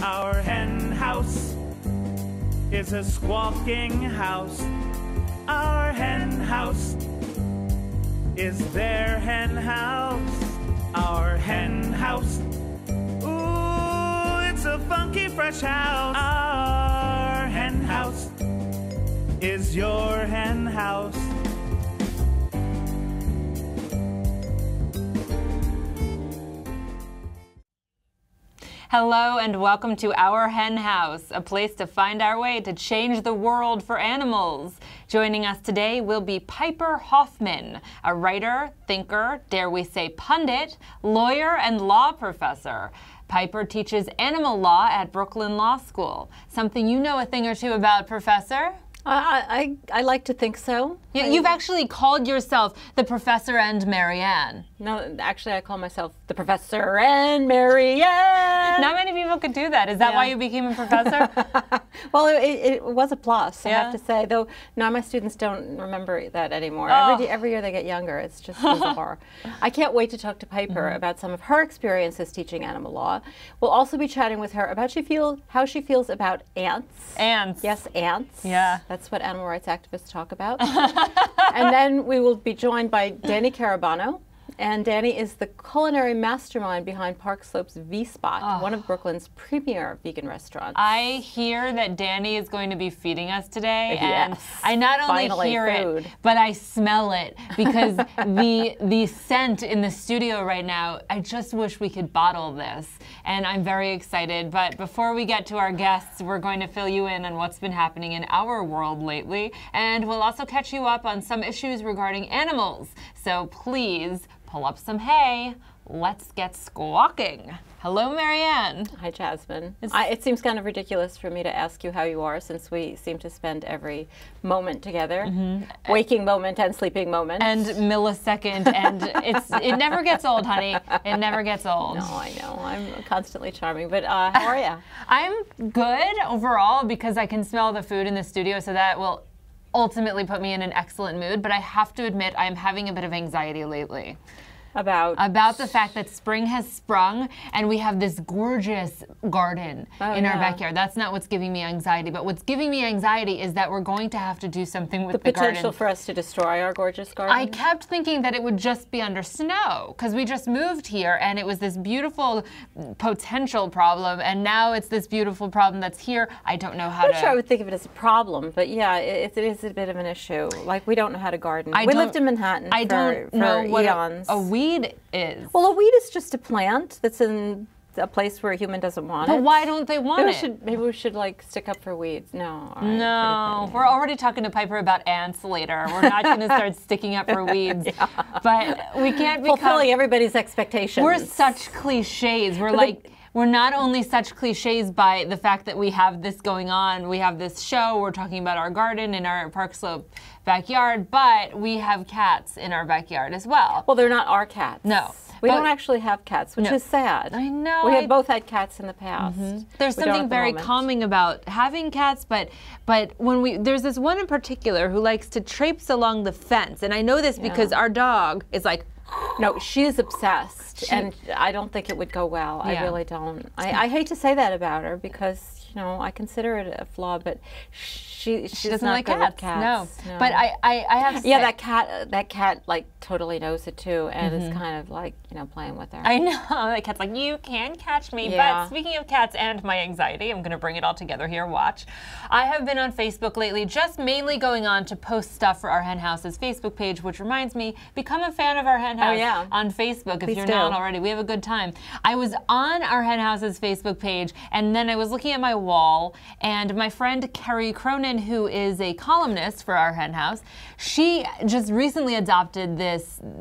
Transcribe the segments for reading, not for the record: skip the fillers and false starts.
Our hen house is a squawking house. Our hen house is their hen house. Our hen house, ooh, it's a funky fresh house. Our hen house is your hen house. Hello and welcome to Our Hen House, a place to find our way to change the world for animals. Joining us today will be Piper Hoffman, a writer, thinker, dare we say pundit, lawyer, and law professor. Piper teaches animal law at Brooklyn Law School. Something you know a thing or two about, Professor? I like to think so. You've actually called yourself the Professor and Marianne. No, actually I call myself the Professor and Marianne. Not many people could do that. Is that why you became a professor? Well, it was a plus, I have to say. Though now my students don't remember that anymore. Oh. Every year they get younger. It's just bizarre. I can't wait to talk to Piper about some of her experiences teaching animal law. We'll also be chatting with her about how she feels about ants. Ants. Yes, ants. Yeah. That's what animal rights activists talk about. And then we will be joined by Danny Carabano. And Danny is the culinary mastermind behind Park Slope's V-Spot, one of Brooklyn's premier vegan restaurants. I hear that Danny is going to be feeding us today, and Yes. I not only hear it, but I smell it, because the scent in the studio right now, I just wish we could bottle this, and I'm very excited. But before we get to our guests, we're going to fill you in on what's been happening in our world lately, and we'll also catch you up on some issues regarding animals. So please, pull up some hay. Let's get squawking. Hello, Marianne. Hi, Jasmine. It seems kind of ridiculous for me to ask you how you are, since we seem to spend every moment together, waking moment and sleeping moment. And millisecond, and it never gets old, honey. It never gets old. No, I know. I'm constantly charming, but how are you? I'm good overall, because I can smell the food in the studio, so that will ultimately put me in an excellent mood. But I have to admit, I'm having a bit of anxiety lately. About the fact that spring has sprung and we have this gorgeous garden in our backyard. That's not what's giving me anxiety, but what's giving me anxiety is that we're going to have to do something with the garden. The potential for us to destroy our gorgeous garden? I kept thinking that it would just be under snow, because we just moved here and it was this beautiful potential problem, and now it's this beautiful problem that's here. I don't know how to... I'm not sure I would think of it as a problem, but yeah, it is a bit of an issue. Like, we don't know how to garden. We lived in Manhattan for eons. A weed is. Well, a weed is just a plant that's in a place where a human doesn't want it. But why don't they want it? Maybe we should like stick up for weeds. No. All right, no. We're already talking to Piper about ants later. We're not going to start sticking up for weeds. But we can't become... Fulfilling everybody's expectations. We're such cliches. We're not only such cliches by the fact that we have this going on, we have this show, we're talking about our garden in our Park Slope backyard, but we have cats in our backyard as well. Well, they're not our cats. No. We don't actually have cats, which is sad. I know. We have both had cats in the past. There's something very calming about having cats, but there's this one in particular who likes to traipse along the fence, and I know this because our dog is like... No, she is obsessed, and I don't think it would go well. I really don't. I hate to say that about her, because, you know, I consider it a flaw, but she doesn't like cats. No. But I have to say, that cat like totally knows it too, and is kind of like, you know, playing with her. I know. The cat's like, you can catch me. But speaking of cats and my anxiety, I'm going to bring it all together here. Watch. I have been on Facebook lately, just mainly going on to post stuff for our Hen House's Facebook page, which reminds me, become a fan of our Hen House on Facebook if you're not already. We have a good time. I was on our Hen House's Facebook page, and then I was looking at my wall, and my friend Carrie Cronin, who is a columnist for our Hen House, she just recently adopted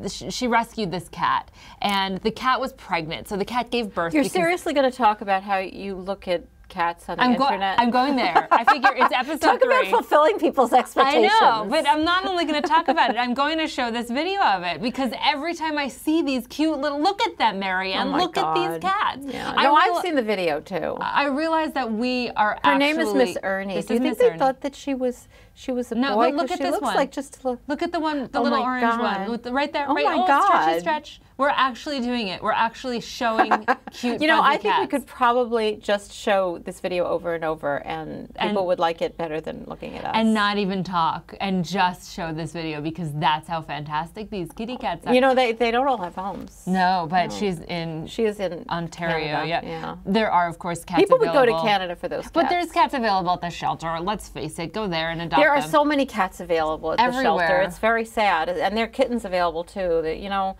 she rescued this cat, and the cat was pregnant, so the cat gave birth. You're seriously going to talk about how you look at cats on the internet? I'm going there. I figure it's episode 3. Talk about fulfilling people's expectations. I know, but I'm not only going to talk about it, I'm going to show this video of it, because every time I see these cute little, look at them, Marianne, look at these cats. Yeah. No, I've seen the video too. I realized that we are Her name is Miss Ernie. Do you think they thought that she was she was a no, boy. but look at she this looks one. like just Look at the one, the Oh little my orange God. one, with the, right there. Oh right, my Stretchy God. stretch. We're actually doing it. We're actually showing cute. You know, fuzzy I think we cats. could probably just show this video over and over, and people would like it better than looking at us. And not even talk, and just show this video, because that's how fantastic these kitty cats are. You know, they don't all have homes. No, but she is in Ontario. Canada, Yeah. There are, of course, cats People available. would go to Canada for those cats. But there's cats available at the shelter. Let's face it, go there and adopt There are them. so many cats available at the Everywhere. shelter. It's very sad. And there are kittens available too. You know,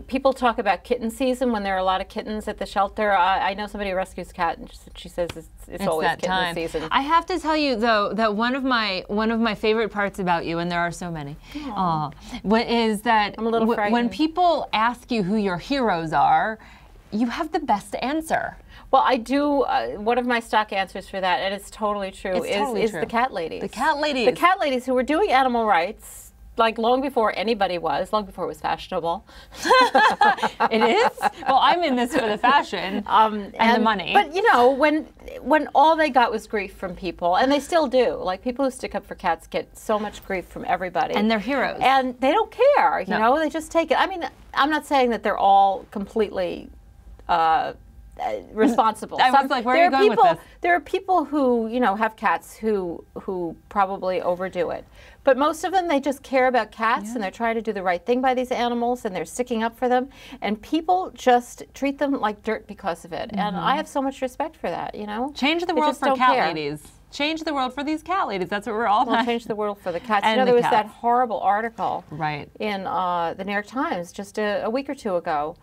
people talk about kitten season when there are a lot of kittens at the shelter. I know somebody who rescues a cat, and she says it's always that kitten time. season. I have to tell you though that one of my favorite parts about you, and there are so many, is that I'm a little frightened. when people ask you who your heroes are, you have the best answer. Well, I do. One of my stock answers for that, and it's totally true, is the cat ladies. The cat ladies. The cat ladies who were doing animal rights, like long before anybody was, long before it was fashionable. It is? Well, I'm in this for the fashion and the money. But you know, when all they got was grief from people, and they still do. Like, people who stick up for cats get so much grief from everybody. And they're heroes. And they don't care, you know, they just take it. I mean, I'm not saying that they're all completely responsible. I was like, where are you going with this? There are people who, you know, have cats who probably overdo it. But most of them, they just care about cats, and they're trying to do the right thing by these animals, and they're sticking up for them. And people just treat them like dirt because of it. And I have so much respect for that, you know? Change the world for cat ladies. Change the world for these cat ladies. That's what we're all about. Well, change the world for the cats. And you know, there was cats. that horrible article Right. in the New York Times just a week or two ago.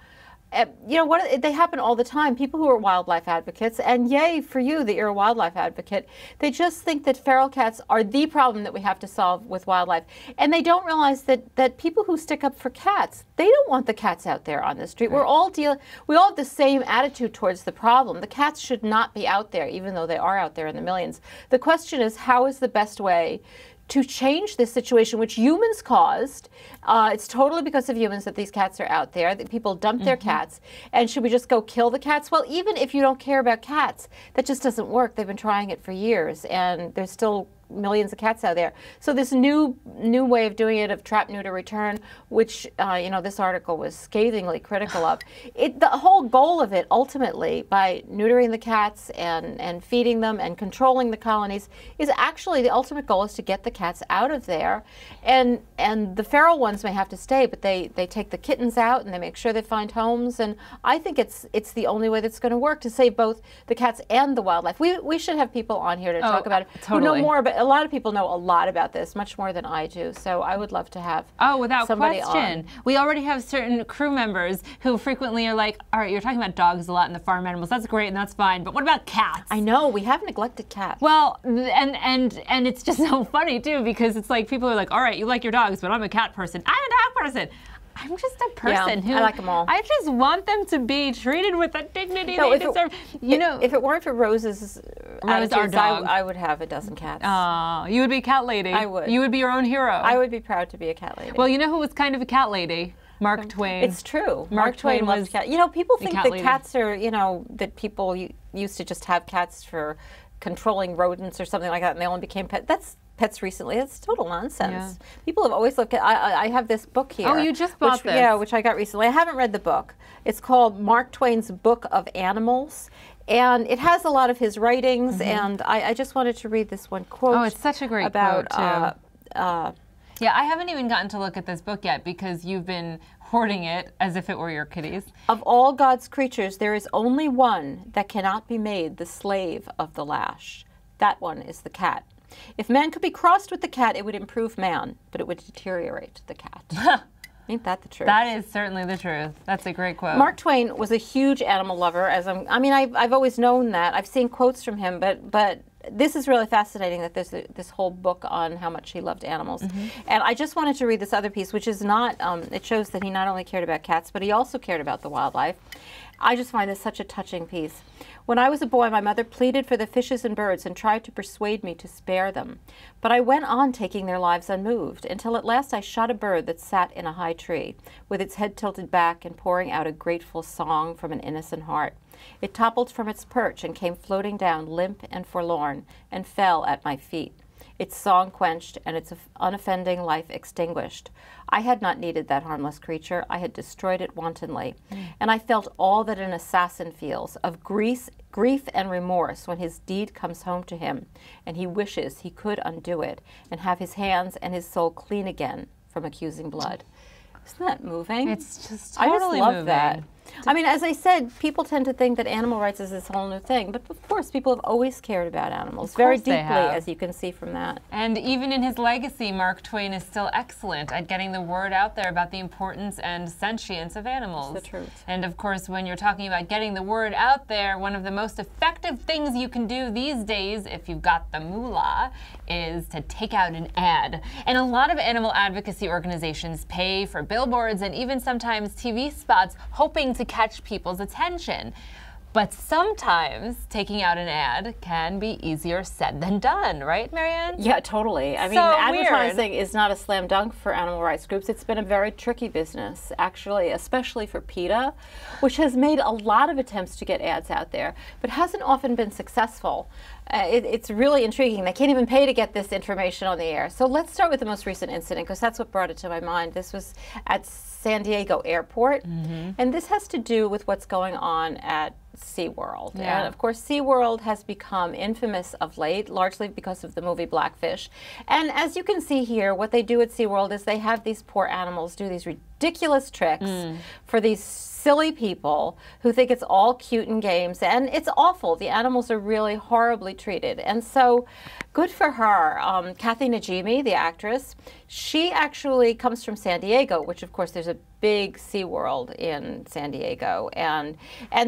You know, they happen all the time. People who are wildlife advocates, and yay for you that you're a wildlife advocate, they just think that feral cats are the problem that we have to solve with wildlife. And they don't realize that people who stick up for cats, they don't want the cats out there on the street. Right. We all have the same attitude towards the problem. The cats should not be out there, even though they are out there in the millions. The question is, how is the best way to change this situation, which humans caused? It's totally because of humans that these cats are out there, that people dump their cats. And should we just go kill the cats? Well, even if you don't care about cats, that just doesn't work. They've been trying it for years, and there's still millions of cats out there. So this new way of doing it, of trap, neuter, return, which you know, this article was scathingly critical of, the whole goal of it, ultimately, by neutering the cats and feeding them and controlling the colonies, is actually the ultimate goal is to get the cats out of there. And the feral ones may have to stay, but they take the kittens out and they make sure they find homes. And I think it's the only way that's going to work to save both the cats and the wildlife. We should have people on here to talk about it who know more about. A lot of people know a lot about this, much more than I do. So I would love to have without somebody question. on. We already have certain crew members who frequently are like, all right, you're talking about dogs a lot and the farm animals. That's great and that's fine, but what about cats? I know, we have neglected cats. Well, and it's just so funny too, because it's like people are like, all right, you like your dogs, but I'm a cat person. I'm a dog person. I'm just a person who I like them all. I just want them to be treated with the dignity they deserve. If it weren't for Rose's Rose, our dog, I would have a dozen cats. You would be a cat lady. I would. You would be your own hero. I would be proud to be a cat lady. Well, you know who was kind of a cat lady? Mark Twain. It's true. Mark Twain was loved cats. You know, people think that lady. cats are, you know, that people used to just have cats for controlling rodents or something like that, and they only became pets recently. It's total nonsense. Yeah. People have always looked at. I have this book here. Oh, you just bought this? Yeah, which I got recently. I haven't read the book. It's called Mark Twain's Book of Animals, and it has a lot of his writings. And I just wanted to read this one quote. Oh, it's such a great quote too. Yeah, I haven't even gotten to look at this book yet because you've been hoarding it as if it were your kitties. Of all God's creatures, there is only one that cannot be made the slave of the lash. That one is the cat. If man could be crossed with the cat, it would improve man, but it would deteriorate the cat. Ain't that the truth? That is certainly the truth. That's a great quote. Mark Twain was a huge animal lover. I've always known that. I've seen quotes from him, but this is really fascinating that there's this whole book on how much he loved animals. And I just wanted to read this other piece, which is not, it shows that he not only cared about cats, but he also cared about the wildlife. I just find this such a touching piece. When I was a boy, my mother pleaded for the fishes and birds and tried to persuade me to spare them. But I went on taking their lives unmoved, until at last I shot a bird that sat in a high tree, with its head tilted back and pouring out a grateful song from an innocent heart. It toppled from its perch and came floating down limp and forlorn, and fell at my feet. its song quenched, and its unoffending life extinguished. I had not needed that harmless creature. I had destroyed it wantonly. And I felt all that an assassin feels, of grief and remorse when his deed comes home to him, and he wishes he could undo it and have his hands and his soul clean again from accusing blood. Isn't that moving? It's just totally I just love moving. that. I mean, as I said, people tend to think that animal rights is this whole new thing, but of course people have always cared about animals very deeply, as you can see from that. And even in his legacy, Mark Twain is still excellent at getting the word out there about the importance and sentience of animals. It's the truth. And of course, when you're talking about getting the word out there, one of the most effective things you can do these days, if you've got the moolah, is to take out an ad. And a lot of animal advocacy organizations pay for billboards and even sometimes TV spots, hoping to catch people's attention. But sometimes taking out an ad can be easier said than done, right, Marianne? Yeah, totally. I mean, advertising is not a slam dunk for animal rights groups. It's been a very tricky business, actually, especially for PETA, which has made a lot of attempts to get ads out there, but hasn't often been successful. It's really intriguing. They can't even pay to get this information on the air. So let's start with the most recent incident, because that's what brought it to my mind. This was at San Diego Airport, and this has to do with what's going on at SeaWorld. Yeah. And of course, SeaWorld has become infamous of late, largely because of the movie Blackfish. And as you can see here, what they do at SeaWorld is they have these poor animals do these ridiculous tricks for these silly people who think it's all cute and games, and it's awful. The animals are really horribly treated. And so good for her. Kathy Najimy, the actress, she actually comes from San Diego, which of course there's a big SeaWorld in San Diego, and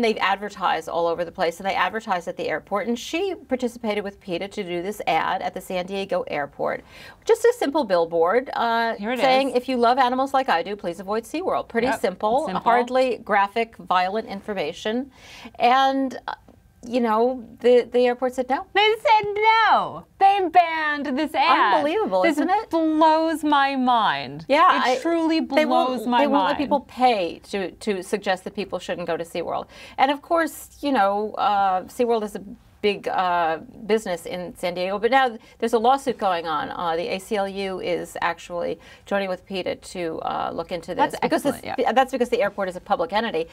they've advertised all over the place, and they advertise at the airport, and she participated with PETA to do this ad at the San Diego airport. Just a simple billboard saying, if you love animals like I do, please avoid SeaWorld. Pretty simple, hardly graphic, violent information. And you know, the airport said no. They said no. They banned this ad. Unbelievable, isn't it? This blows my mind. Yeah. It truly blows my mind. They won't let people pay to suggest that people shouldn't go to SeaWorld. And of course, you know, SeaWorld is a big business in San Diego, but now there's a lawsuit going on. The ACLU is actually joining with PETA to look into this. That's because the airport is a public entity.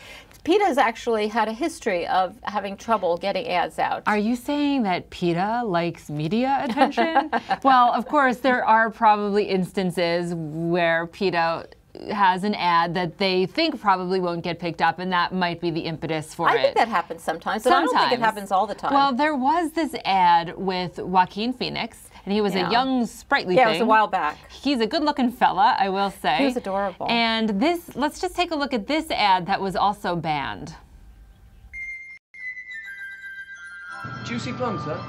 PETA has actually had a history of having trouble getting ads out. Are you saying that PETA likes media attention? Well, of course, there are probably instances where PETA has an ad that they think probably won't get picked up, and that might be the impetus for it. I think that happens sometimes, but I don't think it happens all the time. Well, there was this ad with Joaquin Phoenix, and he was a young, sprightly thing. Yeah, it was a while back. He's a good-looking fella, I will say. He was adorable. And this, let's just take a look at this ad that was also banned. Juicy plums, sir.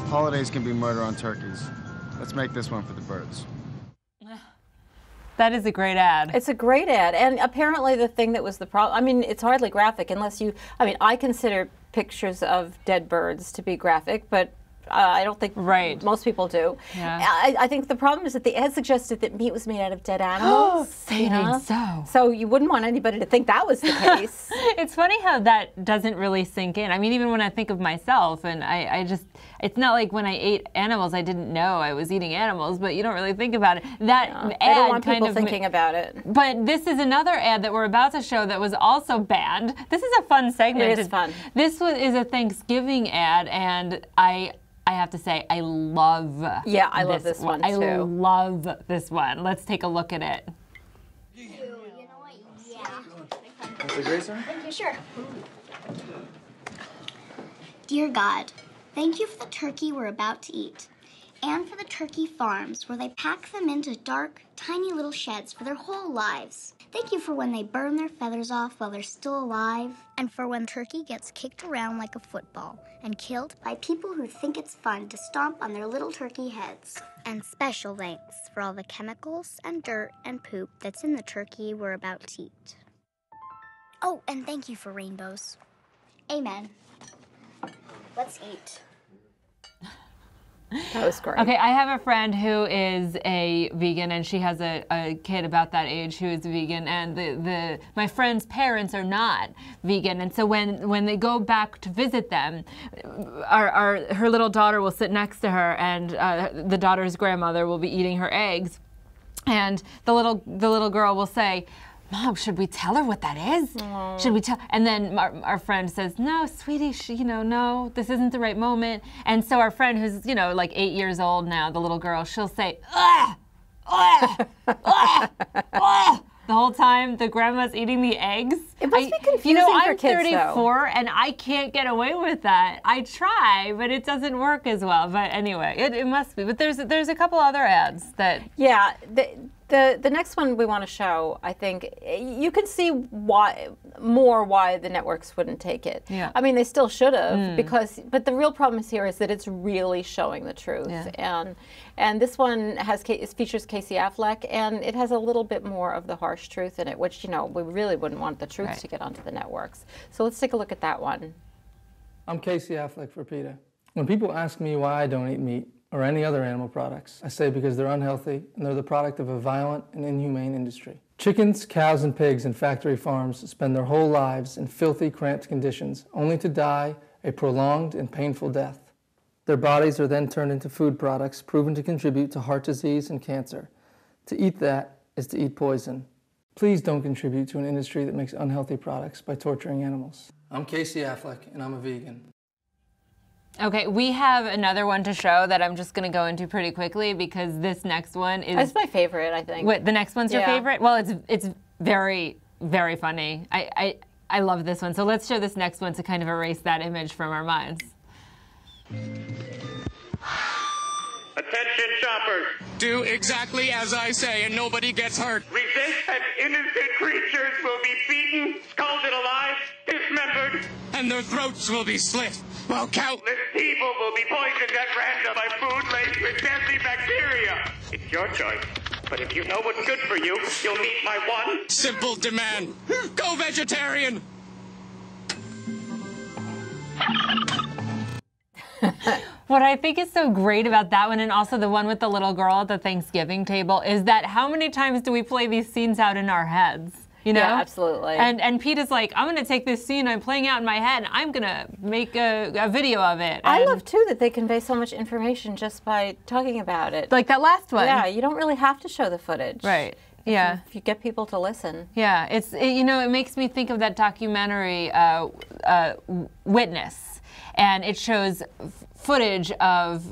Holidays can be murder on turkeys. Let's make this one for the birds. That is a great ad. It's a great ad, and apparently the thing that was the problem, I mean, it's hardly graphic unless you, I mean, I consider pictures of dead birds to be graphic, but I don't think most people do. Yeah. I think the problem is that the ad suggested that meat was made out of dead animals. They did so. So you wouldn't want anybody to think that was the case. It's funny how that doesn't really sink in. I mean, even when I think of myself, and I just, it's not like when I ate animals, I didn't know I was eating animals, but you don't really think about it. That ad I don't want kind people of thinking about it. But this is another ad that we're about to show that was also banned. This is a fun segment. It is fun. This is a Thanksgiving ad, and I have to say, I love I love this one too. I love this one. Let's take a look at it. You know what? Yeah. That's a great song? Thank you, sure. Dear God, thank you for the turkey we're about to eat, and for the turkey farms where they pack them into dark, tiny little sheds for their whole lives. Thank you for when they burn their feathers off while they're still alive, and for when turkey gets kicked around like a football and killed by people who think it's fun to stomp on their little turkey heads. And special thanks for all the chemicals and dirt and poop that's in the turkey we're about to eat. Oh, and thank you for rainbows. Amen. Let's eat. That was great. Okay, I have a friend who is a vegan, and she has a kid about that age who is vegan, and my friend's parents are not vegan, and so when they go back to visit them, her little daughter will sit next to her, and the daughter's grandmother will be eating her eggs, and the little girl will say, "Mom, should we tell her what that is? Aww. Should we tell?" And then our friend says, "No, sweetie, no, this isn't the right moment." And so our friend, who's like 8 years old now, the little girl, she'll say, "Ugh, ugh, ugh, ugh." The whole time the grandma's eating the eggs. It must be confusing for kids, I'm 34 and I can't get away with that. I try, but it doesn't work as well. But anyway, it must be. But there's a couple other ads that. Yeah. The next one we want to show, I think, you can see why the networks wouldn't take it. Yeah. I mean, they still should have, but the real problem here is that it's really showing the truth. Yeah. And this one features Casey Affleck, and it has a little bit more of the harsh truth in it, which, we really wouldn't want the truth to get onto the networks. So let's take a look at that one. I'm Casey Affleck for PETA. When people ask me why I don't eat meat, or any other animal products, I say because they're unhealthy and they're the product of a violent and inhumane industry. Chickens, cows, and pigs in factory farms spend their whole lives in filthy, cramped conditions, only to die a prolonged and painful death. Their bodies are then turned into food products proven to contribute to heart disease and cancer. To eat that is to eat poison. Please don't contribute to an industry that makes unhealthy products by torturing animals. I'm Casey Affleck, and I'm a vegan. Okay, we have another one to show that I'm just going to go into pretty quickly because this next one is... That's my favorite, I think. What, the next one's your favorite? Well, it's very, very funny. I love this one. So let's show this next one to kind of erase that image from our minds. Attention shoppers. Do exactly as I say and nobody gets hurt. Resist and innocent creatures will be beaten, scalded alive, dismembered. And their throats will be slit, while countless people will be poisoned at random by food laced with deadly bacteria. It's your choice. But if you know what's good for you, you'll meet my one simple demand. Go vegetarian! What I think is so great about that one, and also the one with the little girl at the Thanksgiving table, is that how many times do we play these scenes out in our heads? Yeah, absolutely. And Pete is like, I'm going to take this scene I'm playing out in my head, and I'm going to make a video of it. I love, too, that they convey so much information just by talking about it. Like that last one. Yeah, you don't really have to show the footage. Right. Yeah. If you get people to listen. Yeah, it makes me think of that documentary, Witness. And it shows footage of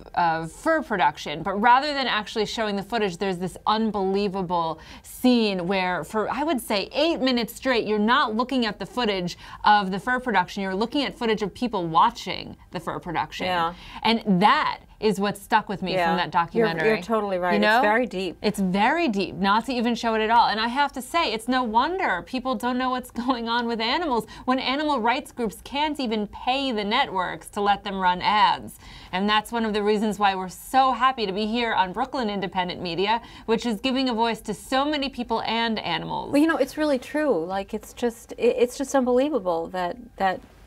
fur production, but rather than actually showing the footage, there's this unbelievable scene where for, I would say, 8 minutes straight, you're not looking at the footage of the fur production, you're looking at footage of people watching the fur production. Yeah. And that is what stuck with me from that documentary. You're totally right. It's very deep. It's very deep, not to even show it at all. And I have to say, it's no wonder people don't know what's going on with animals when animal rights groups can't even pay the networks to let them run ads. And that's one of the reasons why we're so happy to be here on Brooklyn Independent Media, which is giving a voice to so many people and animals. Well, it's really true. Like, it's just unbelievable that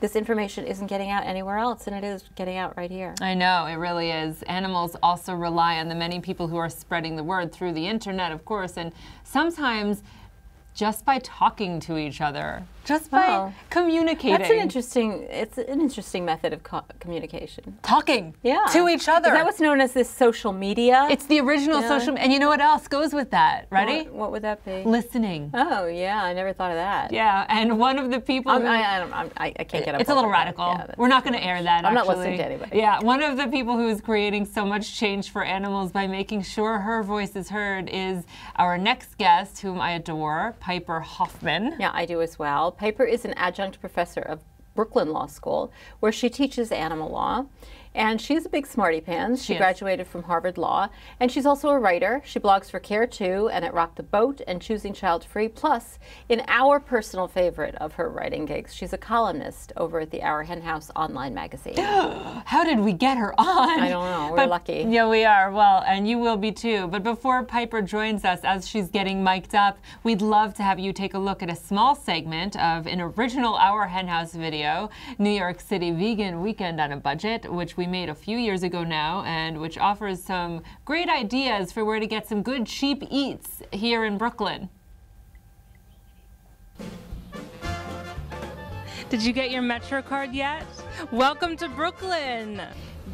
this information isn't getting out anywhere else, and it is getting out right here. I know, it really is. Animals also rely on the many people who are spreading the word through the internet, of course, and sometimes just by talking to each other, just by communicating. That's an interesting method of communication. Talking to each other. Is that what's known as this social media? It's the original social, and you know what else goes with that? Ready? What would that be? Listening. Oh yeah, I never thought of that. Yeah, and one of the people. I can't get up. It's a little radical. Yeah, we're not going to air that. I'm not listening to anybody. Yeah, one of the people who is creating so much change for animals by making sure her voice is heard is our next guest, whom I adore, Piper Hoffman. Yeah, I do as well. Piper is an adjunct professor of Brooklyn Law School, where she teaches animal law. And she's a big smarty pants. She graduated from Harvard Law. And she's also a writer. She blogs for Care 2 and at Rock the Boat and Choosing Child Free. Plus, in our personal favorite of her writing gigs, she's a columnist over at the Our Hen House online magazine. How did we get her on? I don't know. We're lucky. Yeah, we are. Well, and you will be too. But before Piper joins us, as she's getting mic'd up, we'd love to have you take a look at a small segment of an original Our Hen House video, New York City Vegan Weekend on a Budget, which we made a few years ago now, and which offers some great ideas for where to get some good cheap eats here in Brooklyn. Did you get your Metro card yet? Welcome to Brooklyn!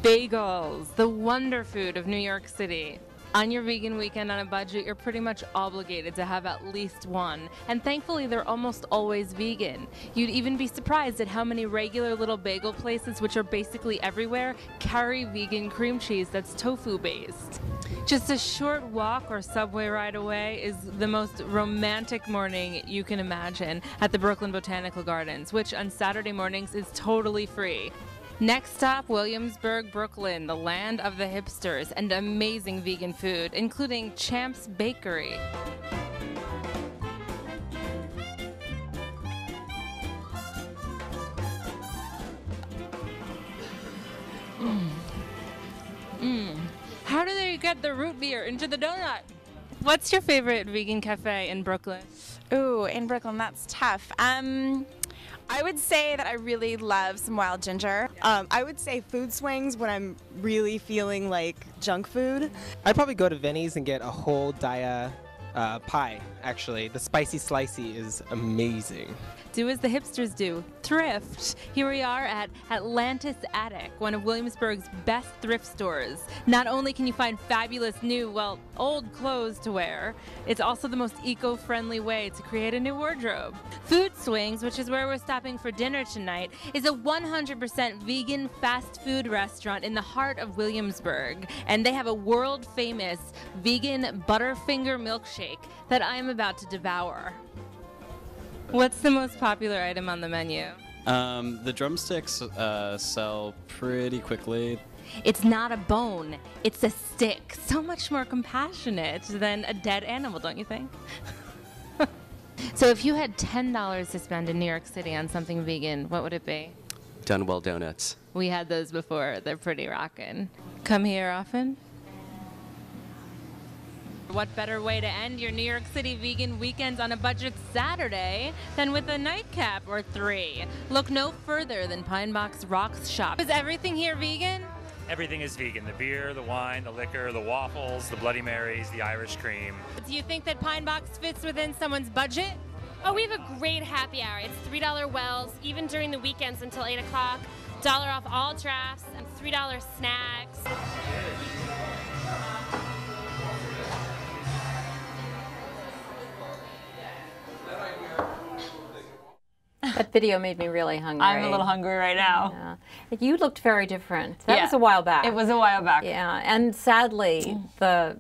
Bagels, the wonder food of New York City. On your vegan weekend on a budget, you're pretty much obligated to have at least one. And thankfully, they're almost always vegan. You'd even be surprised at how many regular little bagel places, which are basically everywhere, carry vegan cream cheese that's tofu-based. Just a short walk or subway ride away is the most romantic morning you can imagine at the Brooklyn Botanical Gardens, which on Saturday mornings is totally free. Next stop, Williamsburg, Brooklyn, the land of the hipsters and amazing vegan food, including Champ's Bakery. How do they get the root beer into the donut? What's your favorite vegan cafe in Brooklyn? Ooh, in Brooklyn, that's tough. I would say that I really love some wild ginger. I would say food swings when I'm really feeling like junk food. I'd probably go to Vinny's and get a whole Daya pie, actually. The spicy slicey is amazing. Do as the hipsters do. Thrift. Here we are at Atlantis Attic, one of Williamsburg's best thrift stores. Not only can you find fabulous new, well, old clothes to wear, it's also the most eco-friendly way to create a new wardrobe. Food Swings, which is where we're stopping for dinner tonight, is a 100% vegan fast food restaurant in the heart of Williamsburg. And they have a world-famous vegan Butterfinger milkshake that I'm about to devour. What's the most popular item on the menu? The drumsticks sell pretty quickly. It's not a bone, it's a stick. So much more compassionate than a dead animal, don't you think? So if you had $10 to spend in New York City on something vegan, what would it be? Dunwell Donuts. We had those before. They're pretty rockin'. Come here often? What better way to end your New York City vegan weekends on a budget Saturday than with a nightcap or 3? Look no further than Pine Box Rocks Shop. Is everything here vegan? Everything is vegan. The beer, the wine, the liquor, the waffles, the Bloody Marys, the Irish cream. Do you think that Pine Box fits within someone's budget? Oh, we have a great happy hour. It's $3 wells, even during the weekends until 8 o'clock. $1 off all drafts and $3 snacks. That video made me really hungry. I'm a little hungry right now. Yeah. You looked very different. That was a while back. It was a while back. Yeah, and sadly, the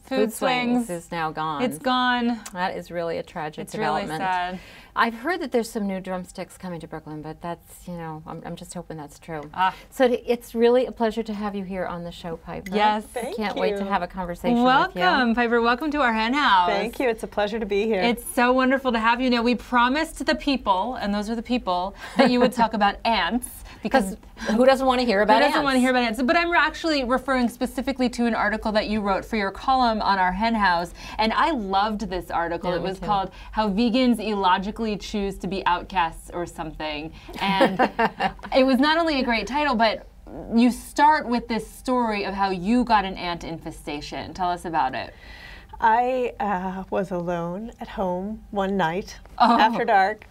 Food Swings is now gone. It's gone. That is really a tragic development. It's really sad. I've heard that there's some new drumsticks coming to Brooklyn, but that's, you know, I'm just hoping that's true. So it's really a pleasure to have you here on the show, Piper. Yes. I can't wait to have a conversation with you. Welcome, Piper. Welcome to our Hen House. Thank you. It's a pleasure to be here. It's so wonderful to have you. Now, we promised the people, and those are the people, that you would talk about ants. Because who doesn't want to hear about ants? Who doesn't want to hear about ants? But I'm actually referring specifically to an article that you wrote for your column on our Hen House, and I loved this article. Yeah, it was called "How Vegans Illogically Choose to Be Outcasts" or something. And it was not only a great title, but you start with this story of how you got an ant infestation. Tell us about it. I was alone at home one night after dark.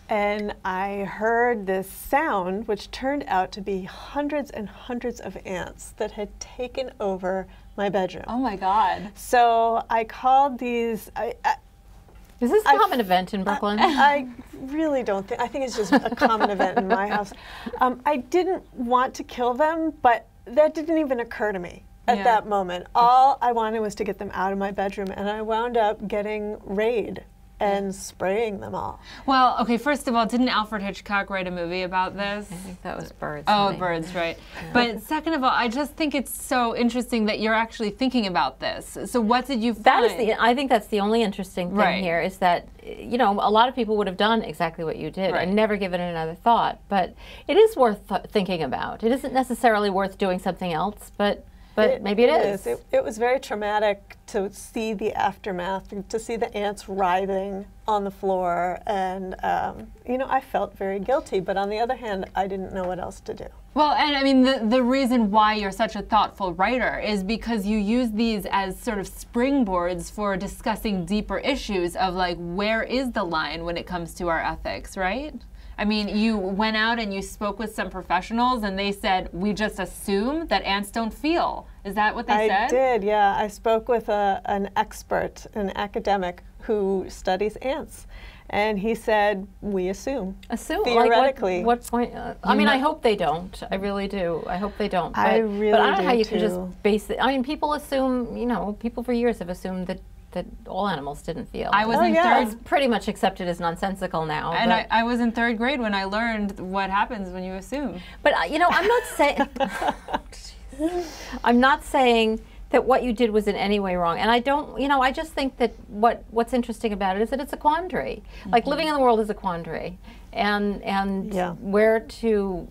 And I heard this sound, which turned out to be hundreds and hundreds of ants that had taken over my bedroom. Oh my God. So I called these. Is this a common event in Brooklyn? I really don't think. I think it's just a common event in my house. I didn't want to kill them, but that didn't even occur to me at that moment. All I wanted was to get them out of my bedroom, and I wound up getting raid and spraying them all. Well, okay, first of all, didn't Alfred Hitchcock write a movie about this? I think that was Birds. Oh, Birds, right. Yeah. But second of all, I just think it's so interesting that you're actually thinking about this. So what did you find? I think that's the only interesting thing here is that, you know, a lot of people would have done exactly what you did and never given it another thought. But it is worth thinking about. It isn't necessarily worth doing something else, but maybe it is. It was very traumatic to see the aftermath, to see the ants writhing on the floor, and you know, I felt very guilty. But on the other hand, I didn't know what else to do. Well, and I mean, the reason why you're such a thoughtful writer is because you use these as sort of springboards for discussing deeper issues of, like, where is the line when it comes to our ethics, right? I mean, you went out and you spoke with some professionals and they said, we just assume that ants don't feel. Is that what they said? I did, yeah. I spoke with an expert, an academic who studies ants. And he said, we assume. Theoretically. Like what point? I mean, I hope they don't. I really do. I hope they don't. But I really but I don't know how you too. can just base it. I mean, people assume, you know, people for years have assumed that all animals didn't feel. I was in third. It's pretty much accepted as nonsensical now. And I was in third grade when I learned what happens when you assume. But you know, I'm not saying I'm not saying that what you did was in any way wrong. And I don't, you know, I just think that what's interesting about it is that it's a quandary. Like living in the world is a quandary, and where to.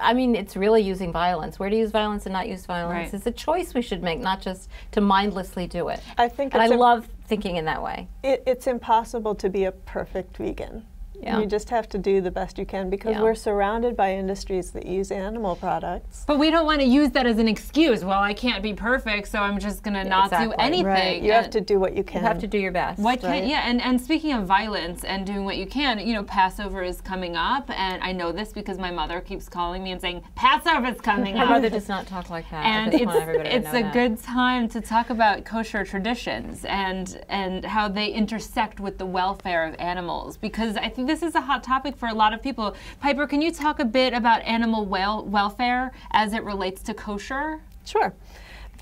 I mean, it's really using violence. Where to use violence and not use violence is a choice we should make, not just to mindlessly do it. I think, and I love thinking in that way. It's impossible to be a perfect vegan. Yeah. You just have to do the best you can because we're surrounded by industries that use animal products. But we don't want to use that as an excuse. Well, I can't be perfect, so I'm just going to not do anything. Right. You have to do what you can. You have to do your best. Why can't, and speaking of violence and doing what you can, you know, Passover is coming up, and I know this because my mother keeps calling me and saying, Passover's coming up. My mother does not talk like that. And it's a good time to talk about kosher traditions and how they intersect with the welfare of animals, because I think this is a hot topic for a lot of people. Piper, can you talk a bit about animal welfare as it relates to kosher? Sure.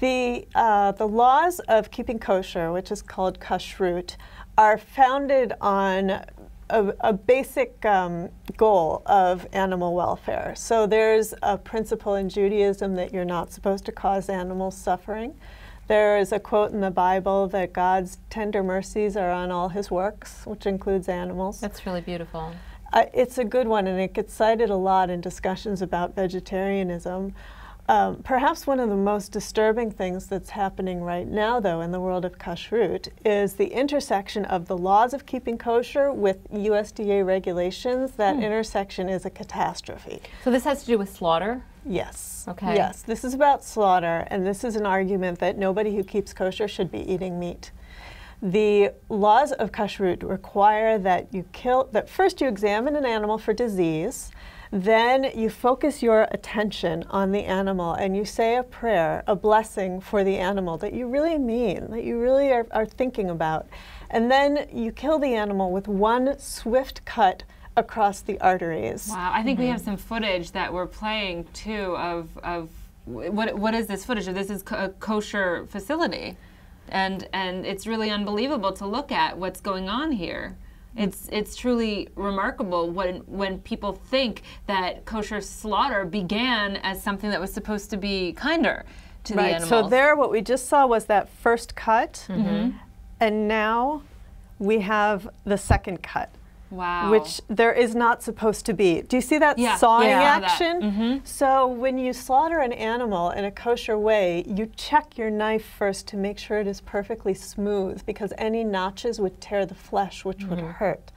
The laws of keeping kosher, which is called kashrut, are founded on a basic goal of animal welfare. So there's a principle in Judaism that you're not supposed to cause animals suffering. There is a quote in the Bible that God's tender mercies are on all his works, which includes animals. That's really beautiful. It's a good one, and it gets cited a lot in discussions about vegetarianism. Perhaps one of the most disturbing things that's happening right now, though, in the world of kashrut is the intersection of the laws of keeping kosher with USDA regulations. That intersection is a catastrophe. So this has to do with slaughter? Yes. Okay. Yes, this is about slaughter, and this is an argument that nobody who keeps kosher should be eating meat. The laws of kashrut require that that first you examine an animal for disease, then you focus your attention on the animal and you say a prayer, a blessing for the animal that you really mean, that you really are thinking about. And then you kill the animal with one swift cut across the arteries. Wow, I think we have some footage that we're playing too of what is this footage of? This is a kosher facility, and it's really unbelievable to look at what's going on here. It's truly remarkable when people think that kosher slaughter began as something that was supposed to be kinder to the animals. So there, what we just saw was that first cut, and now we have the second cut. Wow. Which there is not supposed to be. Do you see that sawing action? So when you slaughter an animal in a kosher way, you check your knife first to make sure it is perfectly smooth, because any notches would tear the flesh, which would hurt.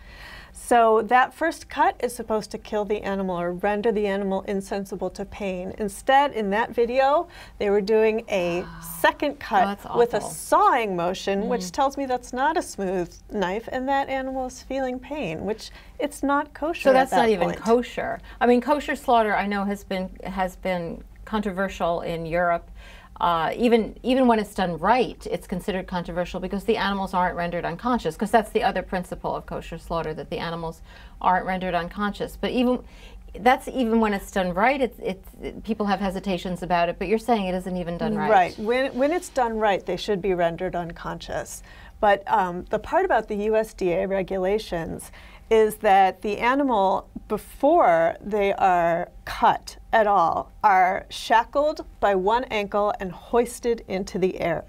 So that first cut is supposed to kill the animal or render the animal insensible to pain. Instead, in that video, they were doing a second cut with a sawing motion, which tells me that's not a smooth knife, and that animal is feeling pain, which it's not kosher. So that's at that not even point. kosher. I mean, kosher slaughter, I know, has been controversial in Europe. Even when it's done right, it's considered controversial because the animals aren't rendered unconscious, because that's the other principle of kosher slaughter, that the animals aren't rendered unconscious. But even when it's done right, people have hesitations about it, but you're saying it isn't even done right. Right. When it's done right, they should be rendered unconscious. But the part about the USDA regulations is that the animal, before they are cut at all, are shackled by one ankle and hoisted into the air.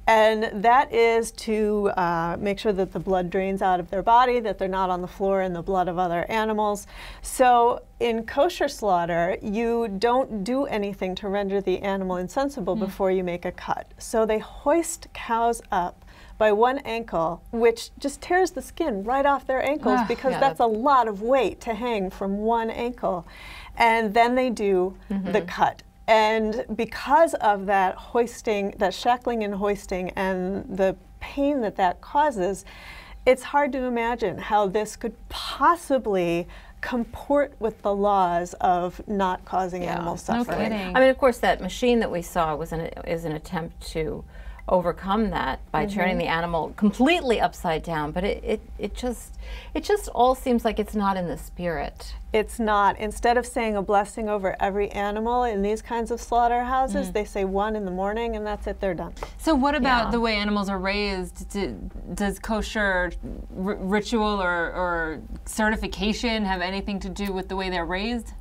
And that is to make sure that the blood drains out of their body, that they're not on the floor in the blood of other animals. So in kosher slaughter, you don't do anything to render the animal insensible before you make a cut. So they hoist cows up by one ankle, which just tears the skin right off their ankles because that's a lot of weight to hang from one ankle. And then they do the cut. And because of that hoisting, that shackling and hoisting and the pain that that causes, it's hard to imagine how this could possibly comport with the laws of not causing animal suffering. I mean, of course, that machine that we saw was is an attempt to overcome that by turning the animal completely upside down, but it just all seems like it's not in the spirit. It's not. Instead of saying a blessing over every animal in these kinds of slaughterhouses, they say one in the morning and that's it, they're done. So what about the way animals are raised? Does kosher ritual or certification have anything to do with the way they're raised?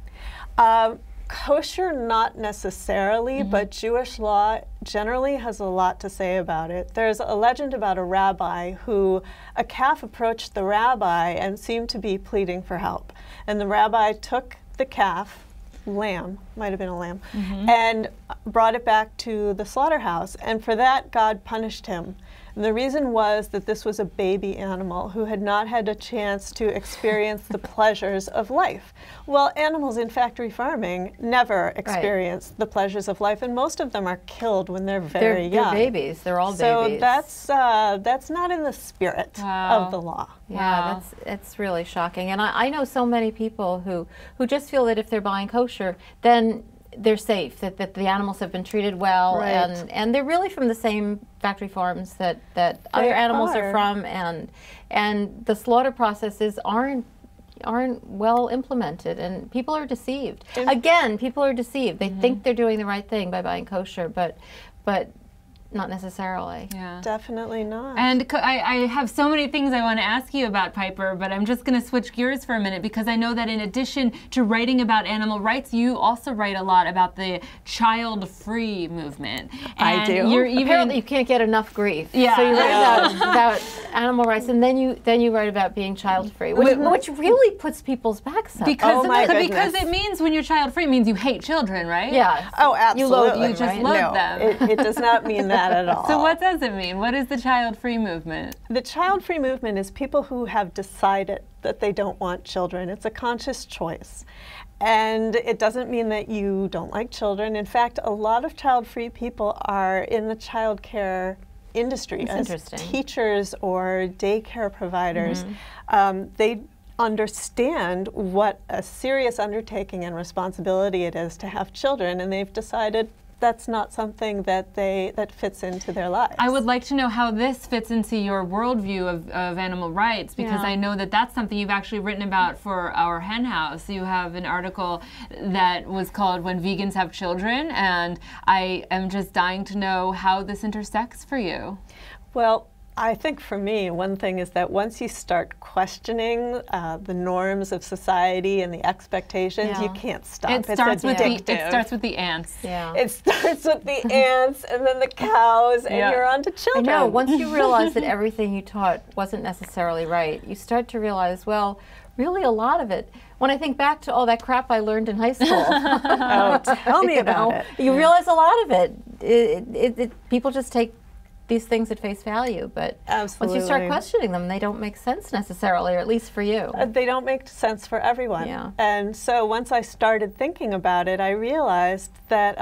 Kosher, not necessarily, but Jewish law generally has a lot to say about it. There's a legend about a rabbi who, a calf approached the rabbi and seemed to be pleading for help. And the rabbi took the calf, lamb, might have been a lamb, and brought it back to the slaughterhouse. And for that, God punished him. And the reason was that this was a baby animal who had not had a chance to experience the pleasures of life. Well, animals in factory farming never experience the pleasures of life, and most of them are killed when they're very young. They're babies. They're all babies. So that's not in the spirit of the law. Yeah, it's really shocking. And I know so many people who just feel that if they're buying kosher, then they're safe, that the animals have been treated well, and they're really from the same factory farms that other animals are from, and the slaughter processes aren't well implemented, and people are deceived. Again, people are deceived. They think they're doing the right thing by buying kosher, but not necessarily. Yeah. Definitely not. And I have so many things I want to ask you about, Piper, but I'm just going to switch gears for a minute because I know that in addition to writing about animal rights, you also write a lot about the child-free movement. I do. Apparently you can't get enough grief. Yeah. So you write about animal rights, and then you write about being child-free, which really puts people's backs up. Because it means when you're child-free, it means you hate children, right? Yeah. Oh, absolutely. You just loathe them. It does not mean that at all. So what does it mean? What is the child-free movement? The child-free movement is people who have decided that they don't want children. It's a conscious choice. And it doesn't mean that you don't like children. In fact, a lot of child-free people are in the child care industry as teachers or daycare providers. They understand what a serious undertaking and responsibility it is to have children, and they've decided that's not something that fits into their lives. I would like to know how this fits into your worldview of animal rights, because I know that that's something you've actually written about for our Hen House. You have an article that was called When Vegans Have Children, and I am just dying to know how this intersects for you. Well, I think for me, one thing is that once you start questioning the norms of society and the expectations, you can't stop. It starts with the ants. Yeah. It starts with the ants and then the cows, and you're on to children. I know. Once you realize that everything you taught wasn't necessarily right, you start to realize, well, really a lot of it. When I think back to all that crap I learned in high school. Oh, tell me about it. You realize a lot of it. People just take these things at face value, but once you start questioning them, they don't make sense necessarily, or at least for you. They don't make sense for everyone. Yeah. And so once I started thinking about it, I realized that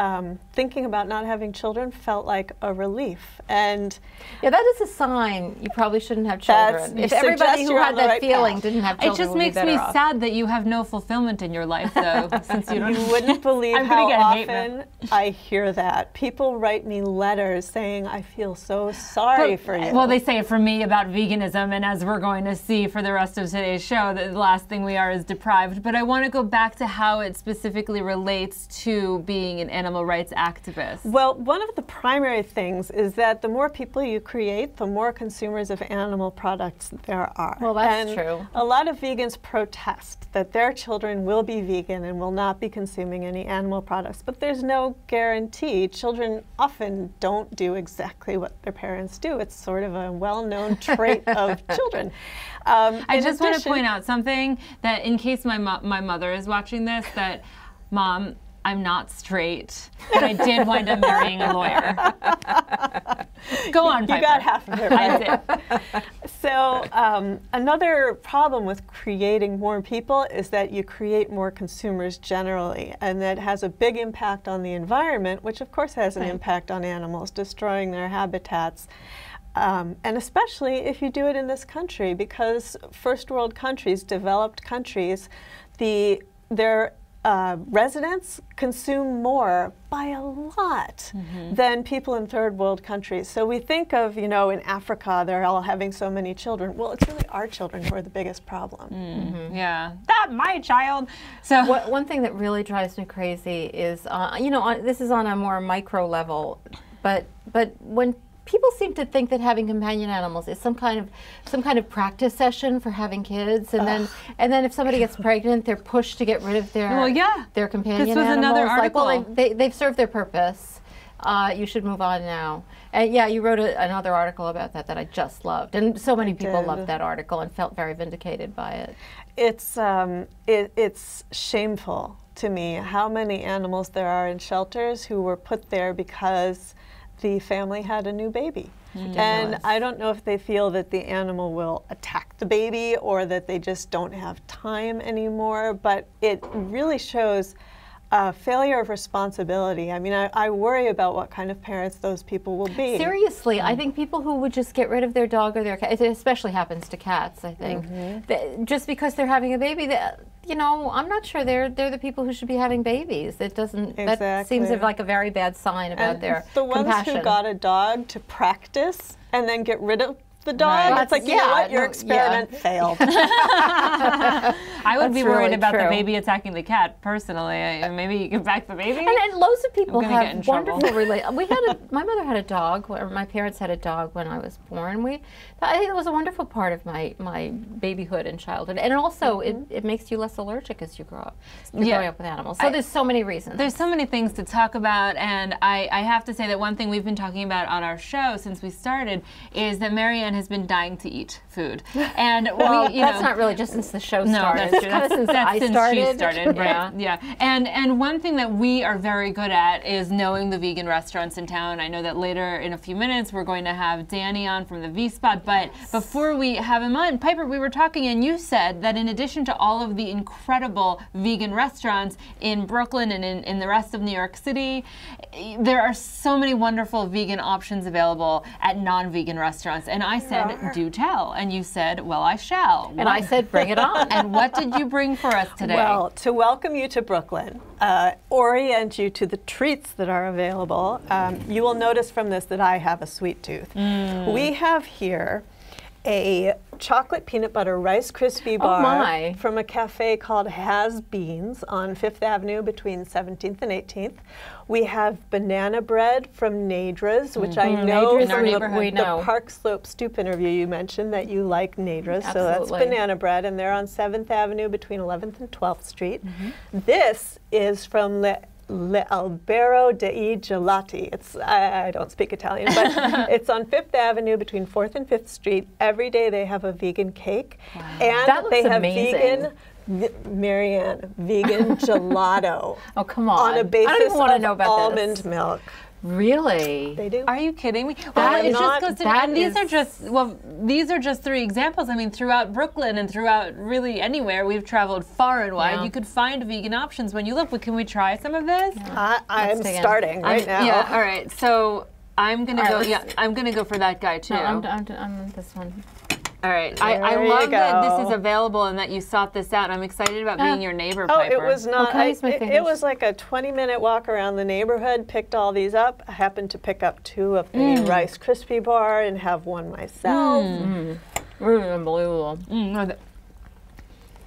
thinking about not having children felt like a relief. And yeah, that is a sign you probably shouldn't have children. If everybody who had that feeling didn't have children, it just makes me sad that you have no fulfillment in your life, though. Since you don't. You wouldn't believe how often I hear that. People write me letters saying, I feel so sorry for you. Well, they say it for me about veganism, and as we're going to see for the rest of today's show, the last thing we are is deprived. But I want to go back to how it specifically relates to being an animal rights activist? Well, one of the primary things is that the more people you create, the more consumers of animal products there are. Well, that's true. A lot of vegans protest that their children will be vegan and will not be consuming any animal products, but there's no guarantee. Children often don't do exactly what their parents do. It's sort of a well-known trait of children. I just want to point out something that in case my mother is watching this, that Mom, I'm not straight, but I did wind up marrying a lawyer. Go on, Piper. You got half of it right. I did. So another problem with creating more people is that you create more consumers generally, and that has a big impact on the environment, which of course has an impact on animals, destroying their habitats. And especially if you do it in this country, because first world countries, developed countries, their residents consume more by a lot than people in third world countries. So we think of, in Africa, they're all having so many children. Well, it's really our children who are the biggest problem. Yeah, not my child. So one thing that really drives me crazy is, this is on a more micro level, but when people seem to think that having companion animals is some kind of practice session for having kids, and then if somebody gets pregnant, they're pushed to get rid of their companion this was animals. another article. Like, well, they've served their purpose. You should move on now. And yeah, you wrote another article about that I just loved, and so many people loved that article and felt very vindicated by it. It's shameful to me how many animals there are in shelters who were put there because the family had a new baby. And I don't know if they feel that the animal will attack the baby or that they just don't have time anymore, but it really shows a failure of responsibility. I mean, I worry about what kind of parents those people will be. Seriously, I think people who would just get rid of their dog or their cat, it especially happens to cats, I think, just because they're having a baby, I'm not sure they're the people who should be having babies. It doesn't, that seems like a very bad sign about their compassion. The ones who got a dog to practice and then get rid of the dog, it's like, you know what, your experiment failed. I would be worried about the baby attacking the cat, personally. Maybe you give back the baby? And loads of people have wonderful relationships. My mother had a dog, or my parents had a dog when I was born. I think it was a wonderful part of my babyhood and childhood. And also, it makes you less allergic as you grow up. You're growing up with animals. So there's so many reasons. There's so many things to talk about, and I have to say that one thing we've been talking about on our show since we started is that Marianne has been dying to eat food. And that's not really just since the show started. No, that's true. That's since she started, right? Yeah. And one thing that we are very good at is knowing the vegan restaurants in town. I know that later in a few minutes we're going to have Danny on from the V-Spot, but before we have him on, Piper, we were talking and you said that in addition to all of the incredible vegan restaurants in Brooklyn and in the rest of New York City, there are so many wonderful vegan options available at non-vegan restaurants. And I said, do tell. And you said, well, I shall. And I said, bring it on. And what did you bring for us today? Well, to welcome you to Brooklyn, orient you to the treats that are available, you will notice from this that I have a sweet tooth. We have here a chocolate peanut butter Rice Krispie bar from a cafe called Has Beans on 5th Avenue between 17th and 18th. We have banana bread from Nadra's, which I know from the Park Slope Stoop interview you mentioned that you like Nadra's. So that's banana bread, and they're on 7th Avenue between 11th and 12th Street. This is from Le Albero dei Gelati. I don't speak Italian, but it's on 5th Avenue between 4th and 5th Street. Every day they have a vegan cake. And that looks they have amazing. Marianne, vegan gelato. Oh, come on. On a basis I don't even want to know about almond milk. Really? They do. Are you kidding me? Well, it just goes to, and these are just 3 examples. I mean, throughout Brooklyn and throughout really anywhere, we've traveled far and wide. You could find vegan options when you look. But can we try some of this? I'm starting right now. Yeah. All right. So I'm gonna go. Yeah, I'm gonna go for that guy too. No, I'm this one. All right. I love that this is available and that you sought this out. I'm excited about being your neighbor, Piper. Oh, it was not. It was like a 20-minute walk around the neighborhood, picked all these up. I happened to pick up 2 of the Rice Krispie bar and have one myself. Really unbelievable.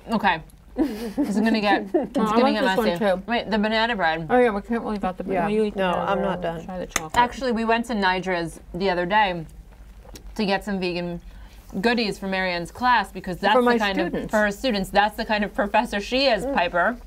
Okay. This is gonna get. It's gonna get this messy. one too. Wait, the banana bread. Oh yeah, we can't leave out the banana. Yeah. You eat the No, banana I'm bread, not I'll done. Try the chocolate. Actually, we went to Nidra's the other day to get some vegan goodies for Marianne's class because that's For my the kind students. of for her students. That's the kind of professor she is, Piper.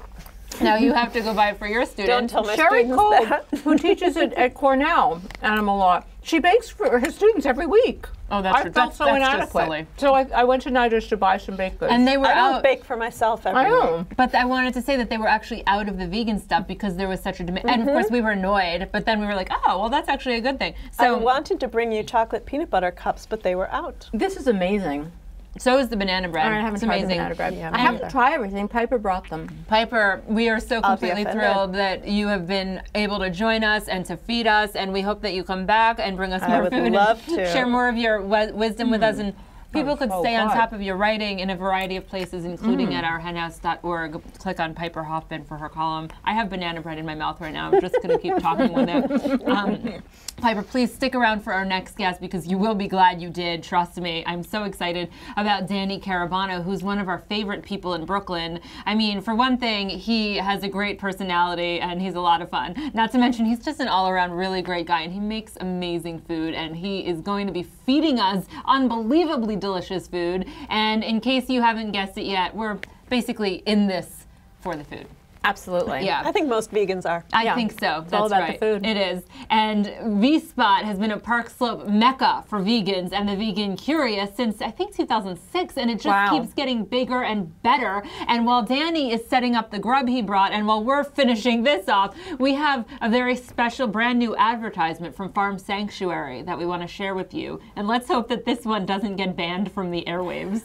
Now you have to go buy it for your students. Don't tell my Sherry students Cole, that. who teaches at Cornell Animal Law, she bakes for her students every week. Oh, that's I true. felt so That's just inadequate. silly. So I went to Nidra's to buy some baked goods. And they were I out. don't bake for myself every I know. week. But I wanted to say that they were actually out of the vegan stuff because there was such a demand. And of course, we were annoyed. But then we were like, oh, well, that's actually a good thing. I So wanted to bring you chocolate peanut butter cups, but they were out. This is amazing. so is the banana bread. I haven't It's tried amazing. the banana bread. Yeah, I me haven't neither. tried everything. Piper brought them. Piper, we are so I'll be completely offended. thrilled that you have been able to join us and to feed us, and we hope that you come back and bring us I more would food love and to. share more of your wisdom with us. And people could Oh, stay on God. top of your writing in a variety of places, including at our henhouse.org. Click on Piper Hoffman for her column. I have banana bread in my mouth right now. I'm just going to keep talking with it. Piper, please stick around for our next guest because you will be glad you did. Trust me. I'm so excited about Danny Carabano, who's one of our favorite people in Brooklyn. I mean, for one thing, he has a great personality and he's a lot of fun. Not to mention, he's just an all-around really great guy and he makes amazing food and he is going to be feeding us unbelievably delicious food. And in case you haven't guessed it yet, we're basically in this for the food. Absolutely. Yeah. I think most vegans are. I think so. That's all about right. the food. It is. And V-Spot has been a Park Slope mecca for vegans and the vegan curious since I think 2006, and it just keeps getting bigger and better. And while Danny is setting up the grub he brought, and while we're finishing this off, we have a very special brand new advertisement from Farm Sanctuary that we want to share with you. And let's hope that this one doesn't get banned from the airwaves.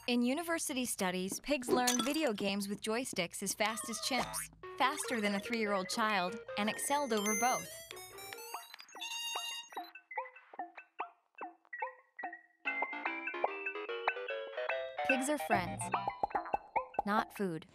In university studies, pigs learn video games with joysticks as fast as chimps, faster than a 3-year-old child, and excelled over both. Pigs are friends, not food.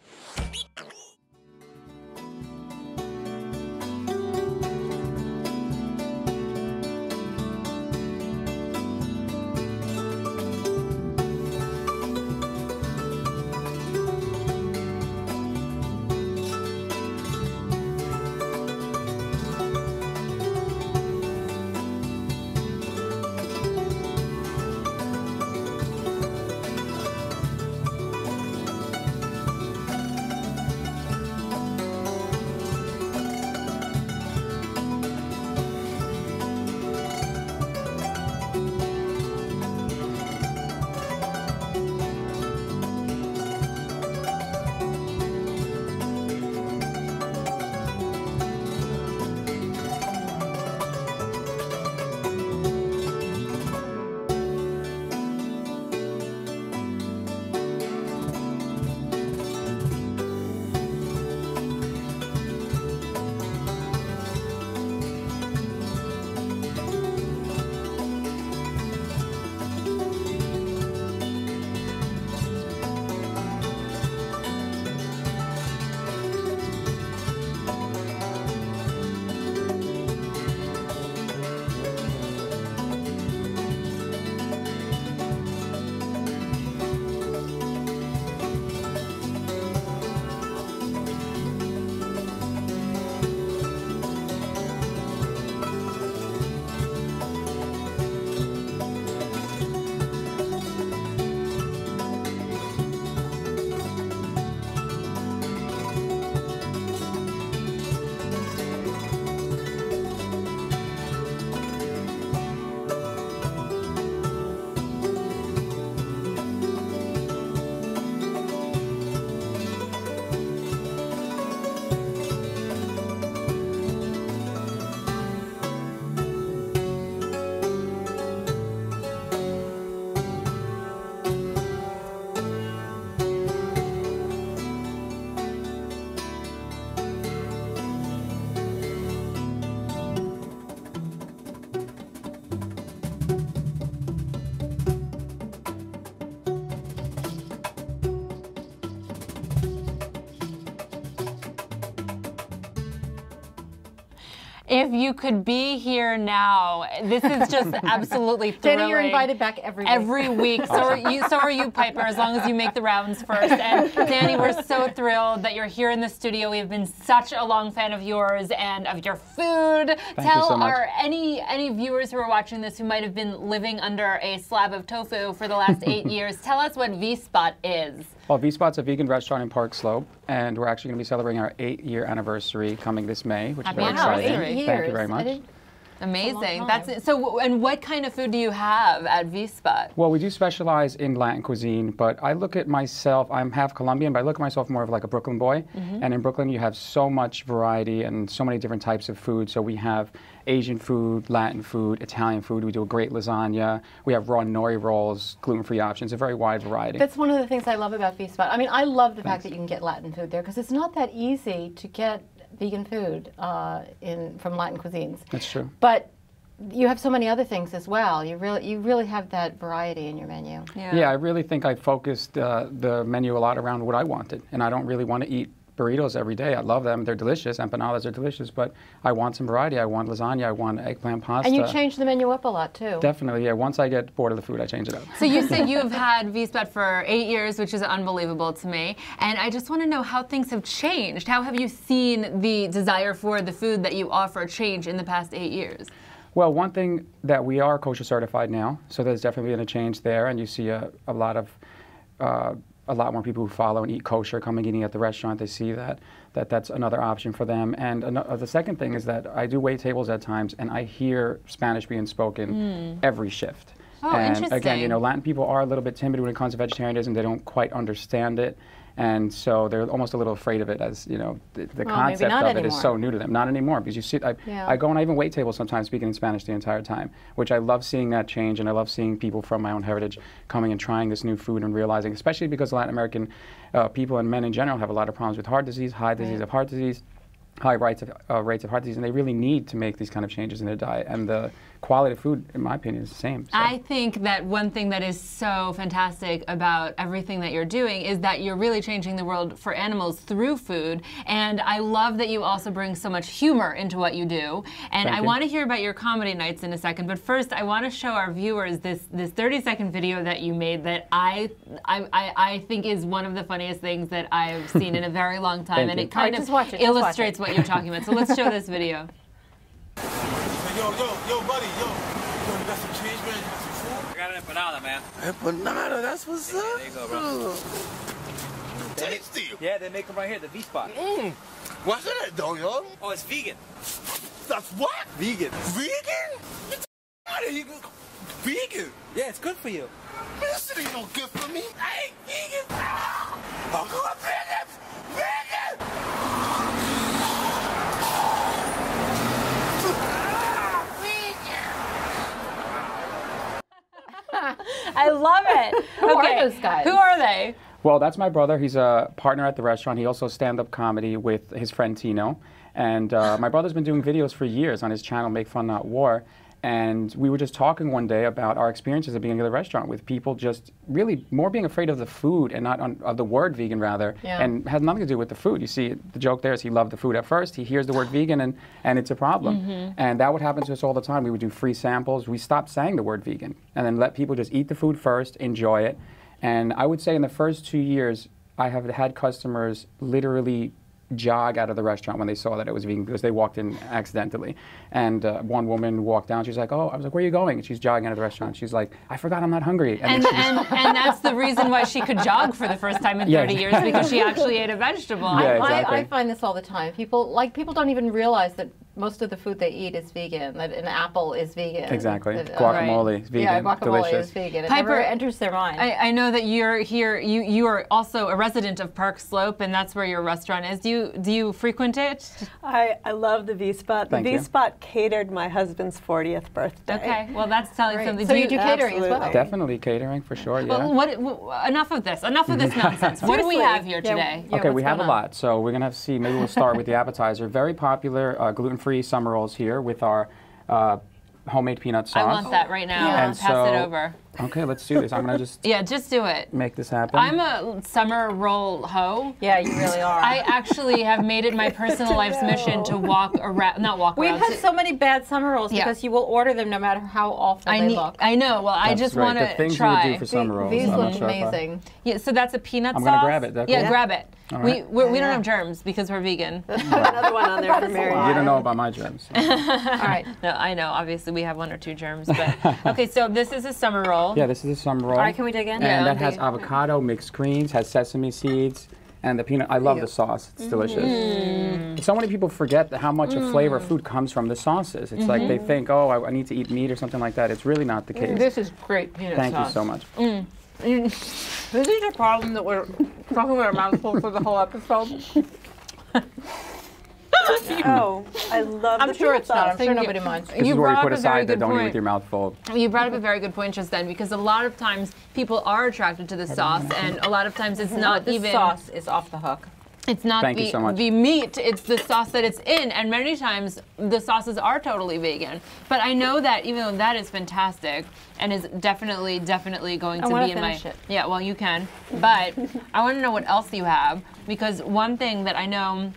If you could be here now, this is just absolutely thrilling. Danny, you're invited back every week. Every week. So are you, Piper, as long as you make the rounds first. And Danny, we're so thrilled that you're here in the studio. We have been such a long fan of yours and of your food. Thank you so much. Any viewers who are watching this who might have been living under a slab of tofu for the last 8 years, tell us what V-Spot is. Well, V-Spot's a vegan restaurant in Park Slope, and we're actually going to be celebrating our 8-year anniversary coming this May, which is very exciting. 8 years. Thank you very much. Amazing. That's it. So, and what kind of food do you have at V-Spot? Well, we do specialize in Latin cuisine, but I look at myself, I'm half Colombian, but I look at myself more of like a Brooklyn boy. And in Brooklyn, you have so much variety and so many different types of food. So we have Asian food, Latin food, Italian food. We do a great lasagna. We have raw nori rolls, gluten-free options, a very wide variety. That's one of the things I love about V-Spot. I mean, I love the fact that you can get Latin food there because it's not that easy to get vegan food from Latin cuisines. That's true. But you have so many other things as well. You really have that variety in your menu. Yeah, I really think I focused the menu a lot around what I wanted, and I don't really want to eat burritos every day. I love them. They're delicious. Empanadas are delicious, but I want some variety. I want lasagna. I want eggplant pasta. And you change the menu up a lot, too. Definitely, yeah. Once I get bored of the food, I change it up. So you said you have had V-Spot for 8 years, which is unbelievable to me. And I just want to know how things have changed. How have you seen the desire for the food that you offer change in the past 8 years? Well, one thing that we are kosher certified now, so there's definitely been a change there, and you see a lot more people who follow and eat kosher coming eating at the restaurant. They see that's another option for them. And the second thing is that I do wait tables at times, and I hear Spanish being spoken every shift. Oh, and interesting. again, you know, Latin people are a little bit timid when it comes to vegetarianism. They don't quite understand it. And so they're almost a little afraid of it, as you know, the concept of it is so new to them. Not anymore, because you see, I go and I even wait tables sometimes speaking in Spanish the entire time, which I love seeing that change, and I love seeing people from my own heritage coming and trying this new food and realizing, especially because Latin American people and men in general have a lot of problems with heart disease, high disease of heart disease, high rates of heart disease, and they really need to make these kind of changes in their diet. And the quality of food, in my opinion, is the same. So. I think that one thing that is so fantastic about everything that you're doing is that you're really changing the world for animals through food. And I love that you also bring so much humor into what you do. And I want to hear about your comedy nights in a second. But first, I want to show our viewers this 30-second video that you made that I think is one of the funniest things that I've seen in a very long time. And it kind of illustrates what you're talking about. So let's show this video. Yo, buddy, yo, you got some change, man? You got some food? I got an empanada, man. Empanada, that's what's up. There you go, bro. Tasty. Yeah, they make them right here, the V-Spot. What's in it, though, yo? Oh, it's vegan. That's what? Vegan. Vegan? Vegan? Yeah, it's good for you. This ain't no good for me. I ain't vegan. I'm going vegan. Vegan! I love it. Who are those guys? Who are they? Well, that's my brother. He's a partner at the restaurant. He also stand-up comedy with his friend Tino. And my brother's been doing videos for years on his channel, Make Fun Not War. And we were just talking one day about our experiences at the beginning of the restaurant with people just really more being afraid of the food and not of the word vegan, rather, and has nothing to do with the food. You see, the joke there is he loved the food at first. He hears the word vegan and it's a problem. And that would happen to us all the time. We would do free samples. We stopped saying the word vegan and then let people just eat the food first, enjoy it. And I would say in the first 2 years, I have had customers literally jog out of the restaurant when they saw that it was vegan because they walked in accidentally. And one woman walked down, she's like, oh, I was like, where are you going? And she's jogging out of the restaurant. She's like, I forgot I'm not hungry. And that's the reason why she could jog for the first time in 30 years, because she actually ate a vegetable. Yeah, exactly. I find this all the time. People don't even realize that most of the food they eat is vegan, that an apple is vegan. Exactly. Guacamole is vegan. Yeah, guacamole delicious. is vegan. It Piper, never enters their mind. I know that you're here, you are also a resident of Park Slope, and that's where your restaurant is. Do you frequent it? I love the V-Spot. The V-Spot catered my husband's 40th birthday. Okay, well that's telling something. So you do catering as well? Definitely catering, for sure, yeah. Well, enough of this nonsense. What do we have here today? Okay, we have a lot, so we're going to see, maybe we'll start with the appetizer. Very popular gluten-free summer rolls here with our homemade peanut sauce. I want that right now. And Pass it over. Okay, let's do this. I'm gonna just just do it. Make this happen. I'm a summer roll hoe. Yeah, you really are. I actually have made it my personal life's mission to walk around, not walk around. We've had so many bad summer rolls because you will order them no matter how awful they look. I know. Well, I just want to try. The things you would do for summer rolls. These look amazing. Yeah, so that's a peanut sauce. I'm gonna grab it. Yeah, grab it. Right. We don't have germs because we're vegan. Another one on there for Mary. You don't know about my germs. So. All right. No, I know. Obviously, we have 1 or 2 germs. But okay, so this is a summer roll. Yeah, this is a summer roll. All right, can we dig in? And that has avocado, mixed greens, has sesame seeds, and the peanut. I love the sauce. It's delicious. So many people forget how much of flavor food comes from the sauces. It's like they think, oh, I need to eat meat or something like that. It's really not the case. This is great peanut sauce. Thank you so much. This is a problem that we're talking about our mouths full for the whole episode. Oh, I love I'm the sure peanut it's not. I'm sauce. sure nobody minds. This is where you put aside that don't eat with your mouth full. You brought up a very good point just then, because a lot of times people are attracted to the sauce, and a lot of times it's not the even sauce is off the hook. It's not the meat, it's the sauce that it's in, and many times the sauces are totally vegan. But I know that even though that is fantastic and is definitely going to be in my yeah, well you can. But I want to know what else you have, because one thing that I know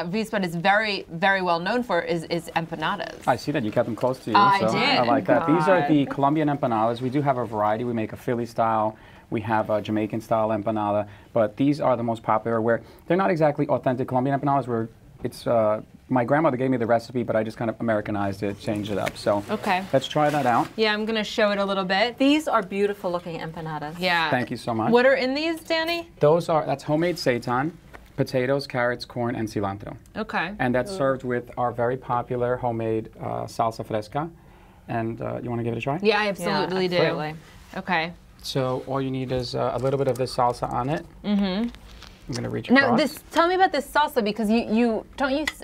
V-Spot is very well known for is empanadas. I see that you kept them close to you. I so did. I like that. These are the Colombian empanadas. We do have a variety. We make a Philly style. We have a Jamaican style empanada, but these are the most popular, where they're not exactly authentic Colombian empanadas, where it's, my grandmother gave me the recipe, but I just kind of Americanized it, changed it up. So let's try that out. Yeah, I'm gonna show it a little bit. These are beautiful looking empanadas. Yeah. Thank you so much. What are in these, Danny? That's homemade seitan, potatoes, carrots, corn, and cilantro. Okay. And that's served with our very popular homemade salsa fresca. And you want to give it a try? Yeah, I absolutely do. Absolutely. Okay. So all you need is a little bit of this salsa on it. I'm gonna reach now, across. Tell me about this salsa, because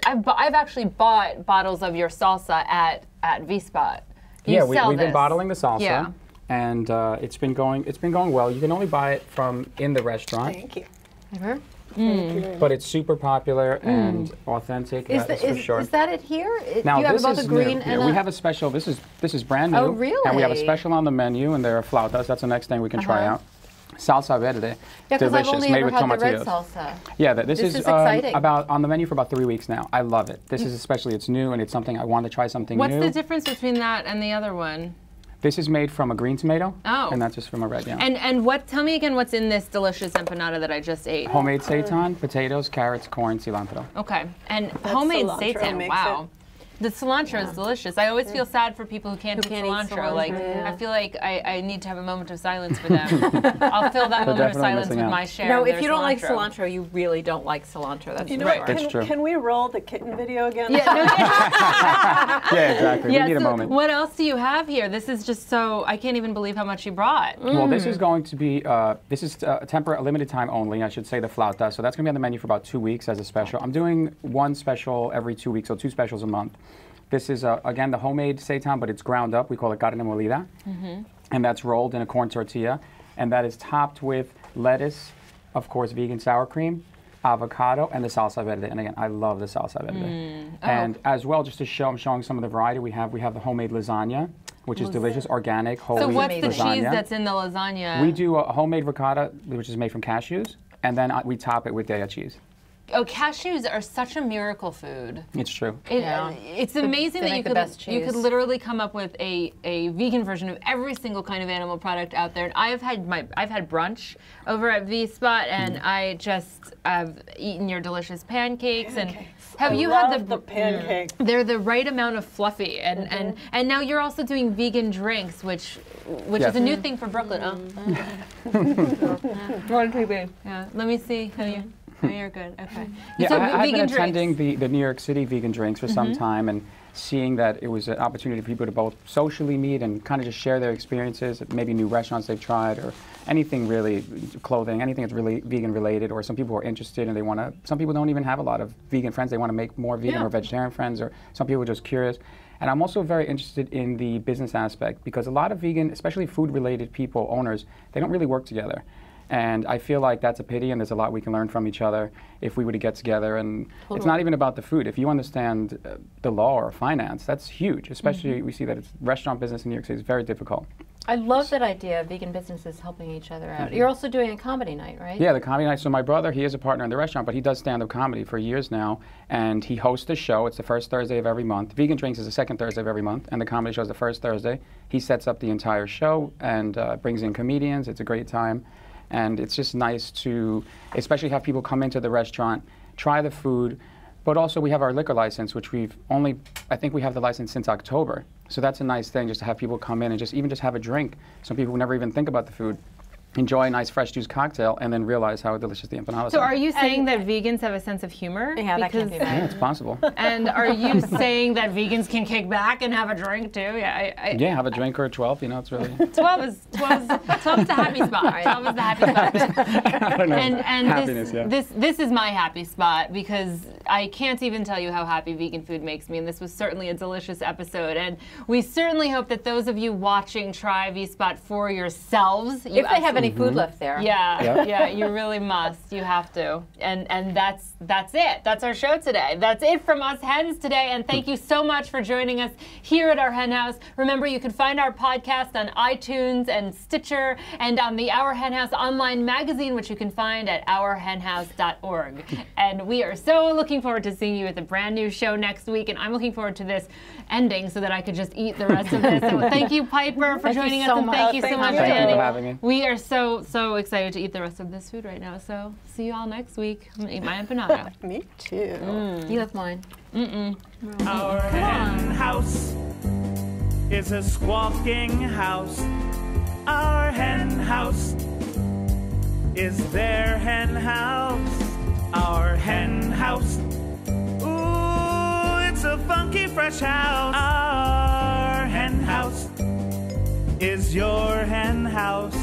I've actually bought bottles of your salsa at V-Spot. Yeah, we've been bottling the salsa, and it's been going well. You can only buy it from in the restaurant. Thank you. But it's super popular and authentic. For sure. Is that it here? Now you have this both is a green new. and we have a special. This is brand new. Oh, really? And we have a special on the menu, and there are flautas. That's the next thing we can try out. Salsa verde, delicious, made with tomatillos. The red salsa. Yeah, this is exciting. on the menu for about 3 weeks now. I love it. This is especially, it's new, and it's something I want to try something new. What's the difference between that and the other one? This is made from a green tomato. Oh. And that's just from a red, yeah. And tell me again what's in this delicious empanada that I just ate. Homemade seitan, potatoes, carrots, corn, cilantro. Okay. And homemade seitan, wow. The cilantro is delicious. I always feel sad for people who can't eat cilantro. Like, I feel like I need to have a moment of silence for them. I'll fill that moment of silence with my share. No, if you don't like cilantro, you really don't like cilantro. That's right. That's true. Can we roll the kitten video again? Yeah, yeah, exactly. We need a moment. What else do you have here? This is just so, I can't even believe how much you brought. Well, this is going to be, this is a limited time only, I should say, the flauta. So that's going to be on the menu for about 2 weeks as a special. I'm doing one special every 2 weeks, so 2 specials a month. This is, again, the homemade seitan, but it's ground up. We call it carne molida. And that's rolled in a corn tortilla. And that is topped with lettuce, of course, vegan sour cream, avocado, and the salsa verde. And again, I love the salsa verde. And as well, just to show, I'm showing some of the variety we have. We have the homemade lasagna, which is delicious, organic, whole wheat lasagna. So what's the cheese that's in the lasagna? We do a homemade ricotta, which is made from cashews, and then we top it with Daya cheese. Oh, cashews are such a miracle food. It's true. It's amazing that you could literally come up with a vegan version of every single kind of animal product out there. And I've had brunch over at V-Spot, and I just have eaten your delicious pancakes. And have you had the pancakes? They're the right amount of fluffy, and now you're also doing vegan drinks, which is a new thing for Brooklyn. Yeah, let me see how you. Oh, you're good. Okay. Yeah, so I've been drinks. attending the New York City vegan drinks for some time, and seeing that it was an opportunity for people to both socially meet and kind of just share their experiences, maybe new restaurants they've tried, or anything really, clothing, anything that's really vegan related, or some people are interested and they want to, some people don't even have a lot of vegan friends, they want to make more vegan or vegetarian friends, or some people are just curious. And I'm also very interested in the business aspect, because a lot of vegan, especially food related people, owners, they don't really work together. And I feel like that's a pity, and there's a lot we can learn from each other if we were to get together. And it's not even about the food. If you understand the law or finance, that's huge. Especially we see that restaurant business in New York City is very difficult. I love that idea of vegan businesses helping each other out. You're also doing a comedy night, right? Yeah, the comedy night. So my brother, he is a partner in the restaurant, but he does stand-up comedy for years now, and he hosts a show. It's the first Thursday of every month. Vegan Drinks is the second Thursday of every month, and the comedy show is the first Thursday. He sets up the entire show and brings in comedians. It's a great time, and it's just nice to especially have people come into the restaurant, try the food, but also we have our liquor license, which I think we have the license since October. So that's a nice thing, just to have people come in and even just have a drink. Some people never even think about the food. Enjoy a nice fresh juice cocktail and then realize how delicious the empanadas are. So are you saying that vegans have a sense of humor? Yeah, that can't be bad. Yeah, it's possible. And are you saying that vegans can kick back and have a drink too? Yeah, yeah, have a drink or a 12, you know, it's really... 12 is the happy spot. 12 is the happy spot. I don't know. And happiness, this is my happy spot because I can't even tell you how happy vegan food makes me, and this was certainly a delicious episode. And we certainly hope that those of you watching try V-Spot for yourselves. If they have any food left there. Yeah, you really must. You have to. And that's it. That's our show today. That's it from us hens today. And thank you so much for joining us here at our Hen House. Remember, you can find our podcast on iTunes and Stitcher and on the Our Hen House online magazine, which you can find at ourhenhouse.org. And we are so looking forward to seeing you at the brand new show next week. And I'm looking forward to this ending so that I could just eat the rest of this. So thank you, Piper, for joining us. And thank you so much, Danny. Thank you for having me. We are so excited to eat the rest of this food right now. So see you all next week. I'm gonna eat my empanada. Me too. You have mine. Our hen house is a squawking house. Our hen house is their hen house. Our hen house. Ooh, it's a funky fresh house. Our hen house is your hen house.